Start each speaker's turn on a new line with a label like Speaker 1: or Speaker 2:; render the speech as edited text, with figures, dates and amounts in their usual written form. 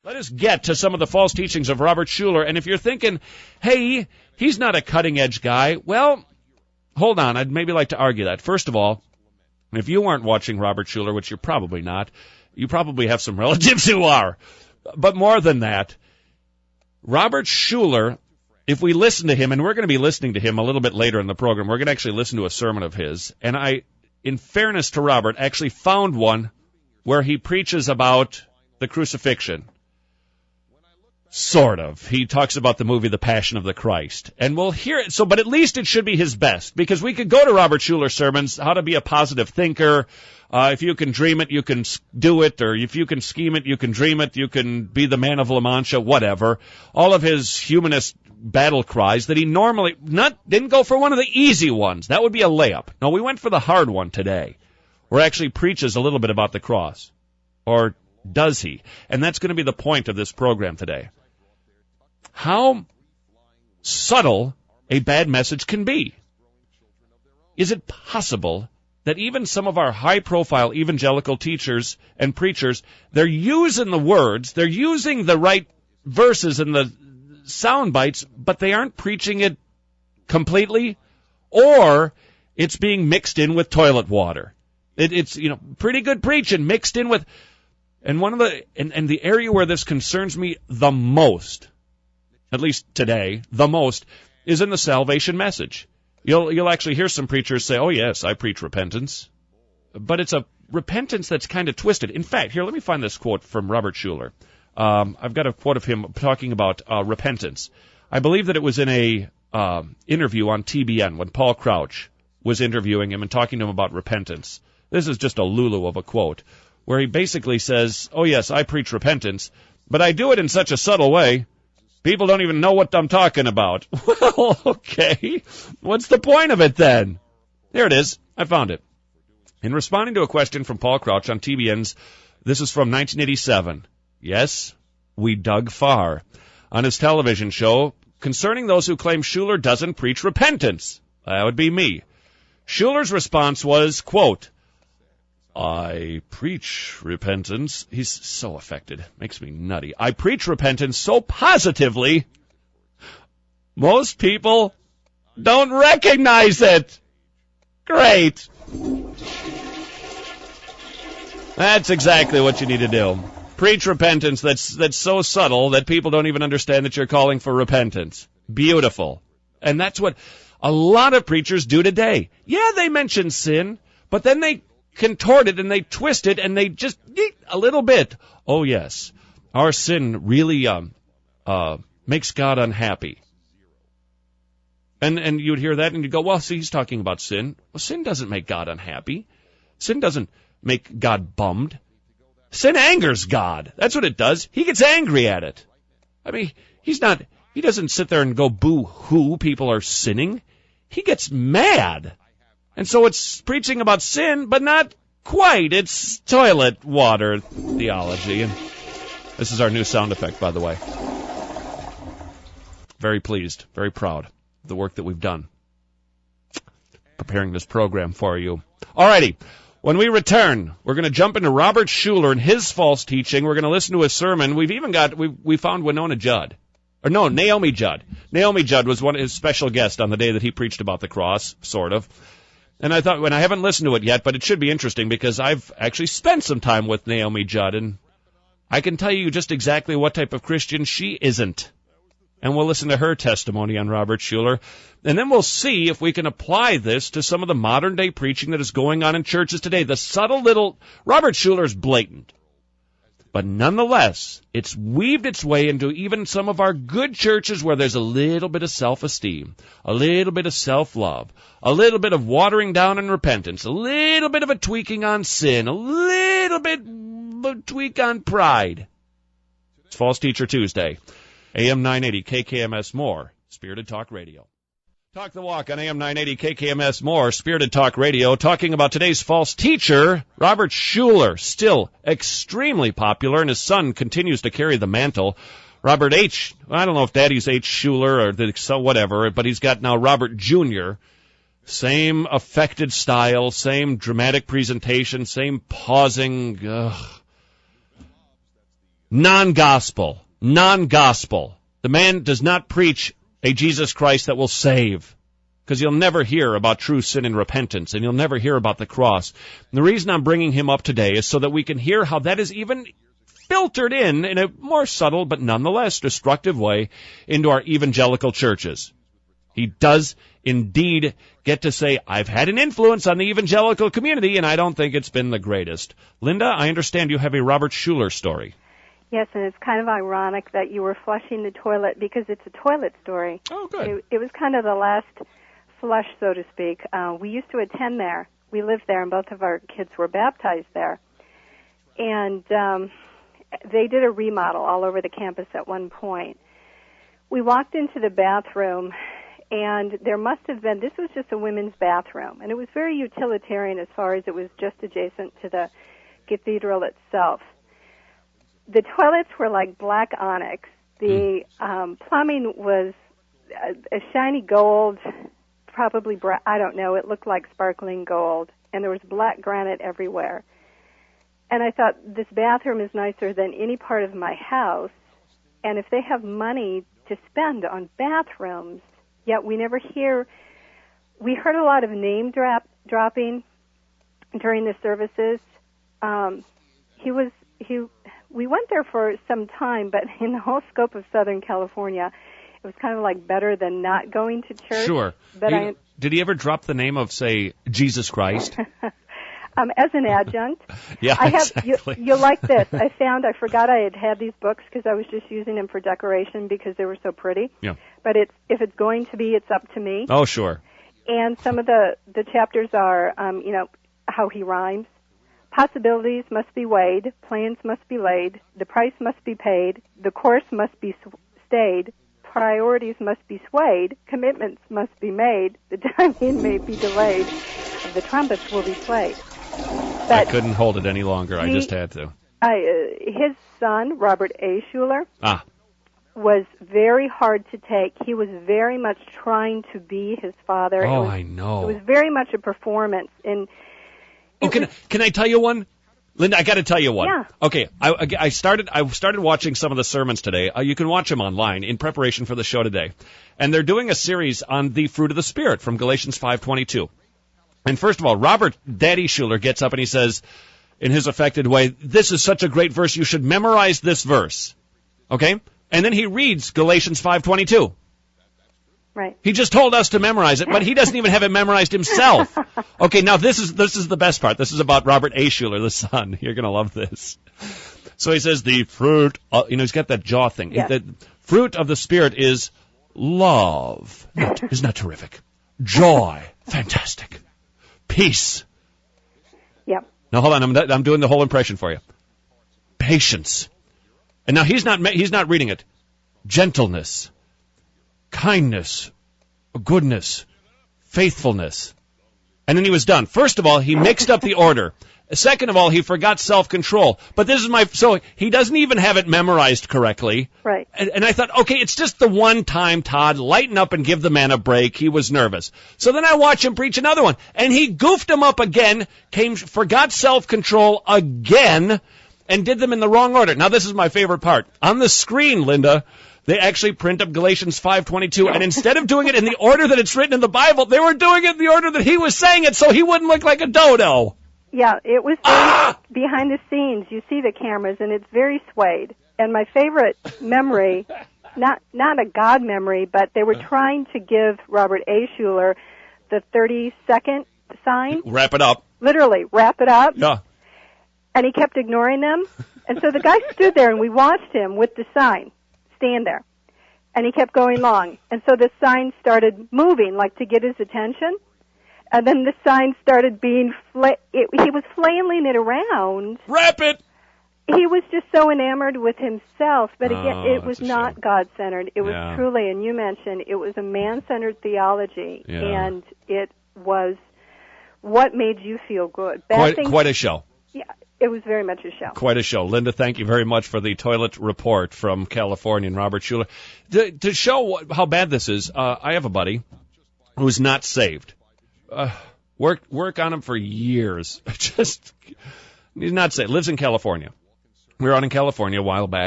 Speaker 1: Let us get to some of the false teachings of Robert Schuller. And if you're thinking, hey, he's not a cutting-edge guy, well, hold on. I'd maybe like to argue that. First of all, if you weren't watching Robert Schuller, which you're probably not, you probably have some relatives who are. But more than that, Robert Schuller, if we listen to him, and we're going to be listening to him a little bit later in the program, we're going to actually listen to a sermon of his. And I, in fairness to Robert, actually found one where he preaches about the crucifixion. Sort of. He talks about the movie The Passion of the Christ. And we'll hear it. So, but at least it should be his best, because we could go to Robert Schuller's sermons, how to be a positive thinker. If you can dream it, you can do it. Or if you can scheme it, you can dream it. You can be the man of La Mancha, whatever. All of his humanist battle cries that he normally didn't go for one of the easy ones. That would be a layup. No, we went for the hard one today, where he actually preaches a little bit about the cross. Or does he? And that's going to be the point of this program today. How subtle a bad message can be. Is it possible that even some of our high-profile evangelical teachers and preachers, they're using the words, they're using the right verses and the sound bites, but they aren't preaching it completely? Or it's being mixed in with toilet water. It's pretty good preaching mixed in with... And one of the area where this concerns me the most, at least today, the most, is in the salvation message. You'll actually hear some preachers say, oh, yes, I preach repentance. But it's a repentance that's kind of twisted. In fact, here, let me find this quote from Robert Schuller. I've got a quote of him talking about repentance. I believe that it was in a interview on TBN when Paul Crouch was interviewing him and talking to him about repentance. This is just a lulu of a quote, where he basically says, oh, yes, I preach repentance, but I do it in such a subtle way, people don't even know what I'm talking about. Well, okay. What's the point of it then? There it is. I found it. In responding to a question from Paul Crouch on TBN's, this is from 1987. Yes, we dug far. On his television show, concerning those who claim Schuller doesn't preach repentance. That would be me. Schuller's response was, quote, I preach repentance. He's so affected. Makes me nutty. I preach repentance so positively, most people don't recognize it. Great. That's exactly what you need to do. Preach repentance that's so subtle that people don't even understand that you're calling for repentance. Beautiful. And that's what a lot of preachers do today. Yeah, they mention sin, but then they contort it and they twist it and they just a little bit. Oh, yes, our sin really makes God unhappy. And you'd hear that and you'd go, well, see, he's talking about sin. Well, sin doesn't make God unhappy. Sin doesn't make God bummed. Sin angers God. That's what it does. He gets angry at it. I mean, he doesn't sit there and go boo-hoo, people are sinning. He gets mad. And so it's preaching about sin, but not quite. It's toilet water theology. And this is our new sound effect, by the way. Very pleased, very proud of the work that we've done preparing this program for you. All righty. When we return, we're going to jump into Robert Schuller and his false teaching. We're going to listen to his sermon. We found Naomi Judd. Naomi Judd. Naomi Judd was one of his special guests on the day that he preached about the cross, sort of. And I thought, I haven't listened to it yet, but it should be interesting because I've actually spent some time with Naomi Judd, and I can tell you just exactly what type of Christian she isn't. And we'll listen to her testimony on Robert Schuller, and then we'll see if we can apply this to some of the modern-day preaching that is going on in churches today. The subtle little... Robert Schuller's blatant. But nonetheless, it's weaved its way into even some of our good churches where there's a little bit of self-esteem, a little bit of self-love, a little bit of watering down in repentance, a little bit of a tweaking on sin, a little bit of a tweak on pride. It's False Teacher Tuesday. AM 980 KKMS More, Spirited Talk Radio. Talk the Walk on AM 980 KKMS More, Spirited Talk Radio, talking about today's false teacher, Robert Schuller, still extremely popular, and his son continues to carry the mantle. Robert H., I don't know if Daddy's H. Schuller or whatever, but he's got now Robert Jr., same affected style, same dramatic presentation, same pausing, Non-gospel. Non-gospel. The man does not preach a Jesus Christ that will save, because you'll never hear about true sin and repentance, and you'll never hear about the cross. And the reason I'm bringing him up today is so that we can hear how that is even filtered in a more subtle but nonetheless destructive way into our evangelical churches. He does indeed get to say, I've had an influence on the evangelical community, and I don't think it's been the greatest. Linda, I understand you have a Robert Schuller story.
Speaker 2: Yes, and it's kind of ironic that you were flushing the toilet because it's a toilet story.
Speaker 1: Oh, good.
Speaker 2: It was kind of the last flush, so to speak. We used to attend there. We lived there, and both of our kids were baptized there. And they did a remodel all over the campus at one point. We walked into the bathroom, and there must have been, this was just a women's bathroom, and it was very utilitarian as far as it was just adjacent to the cathedral itself. The toilets were like black onyx. The plumbing was a shiny gold, probably, I don't know, it looked like sparkling gold, and there was black granite everywhere. And I thought, this bathroom is nicer than any part of my house, and if they have money to spend on bathrooms, yet we never hear, we heard a lot of name dropping during the services. We went there for some time, but in the whole scope of Southern California, it was kind of like better than not going to church.
Speaker 1: Sure.
Speaker 2: But
Speaker 1: did he ever drop the name of, say, Jesus Christ?
Speaker 2: As an adjunct.
Speaker 1: Yeah, exactly.
Speaker 2: You'll like this. I forgot I had these books because I was just using them for decoration because they were so pretty.
Speaker 1: Yeah.
Speaker 2: But if it's going to be, it's up to me.
Speaker 1: Oh, sure.
Speaker 2: And some of the chapters are, how he rhymes. Possibilities must be weighed, plans must be laid, the price must be paid, the course must be stayed, priorities must be swayed, commitments must be made, the timing may be delayed, and the trumpets will be played. But
Speaker 1: I couldn't hold it any longer. I just had to.
Speaker 2: His son, Robert A. Schuller, was very hard to take. He was very much trying to be his father.
Speaker 1: Oh, I know.
Speaker 2: It was very much a performance.
Speaker 1: Can I tell you one? Linda, I got to tell you one.
Speaker 2: Yeah.
Speaker 1: Okay, I started watching some of the sermons today. You can watch them online in preparation for the show today. And they're doing a series on the fruit of the Spirit from Galatians 5:22. And first of all, Robert Daddy Schuller gets up and he says, in his affected way, this is such a great verse, you should memorize this verse. Okay? And then he reads Galatians 5:22.
Speaker 2: Right.
Speaker 1: He just told us to memorize it, but he doesn't even have it memorized himself. Okay, now this is the best part. This is about Robert A. Schuller, the son. You're going to love this. So he says the fruit, he's got that jaw thing.
Speaker 2: Yes.
Speaker 1: The fruit of the Spirit is love. Isn't that terrific? Joy. Fantastic. Peace.
Speaker 2: Yep.
Speaker 1: Now hold on, I'm doing the whole impression for you. Patience. And now he's not reading it. Gentleness. Kindness, goodness, faithfulness. And then he was done. First of all, he mixed up the order. Second of all, he forgot self-control. But so he doesn't even have it memorized correctly.
Speaker 2: Right.
Speaker 1: And I thought, okay, it's just the one time, Todd, lighten up and give the man a break. He was nervous. So then I watch him preach another one. And he goofed them up again, forgot self-control again, and did them in the wrong order. Now this is my favorite part. On the screen, Linda, they actually print up Galatians 5:22, and instead of doing it in the order that it's written in the Bible, they were doing it in the order that he was saying it so he wouldn't look like a dodo.
Speaker 2: Yeah, it was behind the scenes. You see the cameras, and it's very swayed. And my favorite memory, not a God memory, but they were trying to give Robert A. Schuller the 30-second sign.
Speaker 1: Wrap it up.
Speaker 2: Literally, wrap it up.
Speaker 1: Yeah.
Speaker 2: And he kept ignoring them. And so the guy stood there, and we watched him with the sign stand there. And he kept going long. And so the sign started moving, like to get his attention. And then the sign started being, he was flailing it around.
Speaker 1: Wrap it!
Speaker 2: He was just so enamored with himself. But again, it was
Speaker 1: that's a
Speaker 2: not
Speaker 1: shame.
Speaker 2: God-centered. It was truly, and you mentioned, it was a man-centered theology.
Speaker 1: Yeah.
Speaker 2: And it was what made you feel good.
Speaker 1: Quite a show.
Speaker 2: Yeah, it was very much a show.
Speaker 1: Quite a show. Linda, thank you very much for the toilet report from California and Robert Schuller. To show how bad this is, I have a buddy who's not saved. Work on him for years. He's not saved. Lives in California. We were out in California a while back.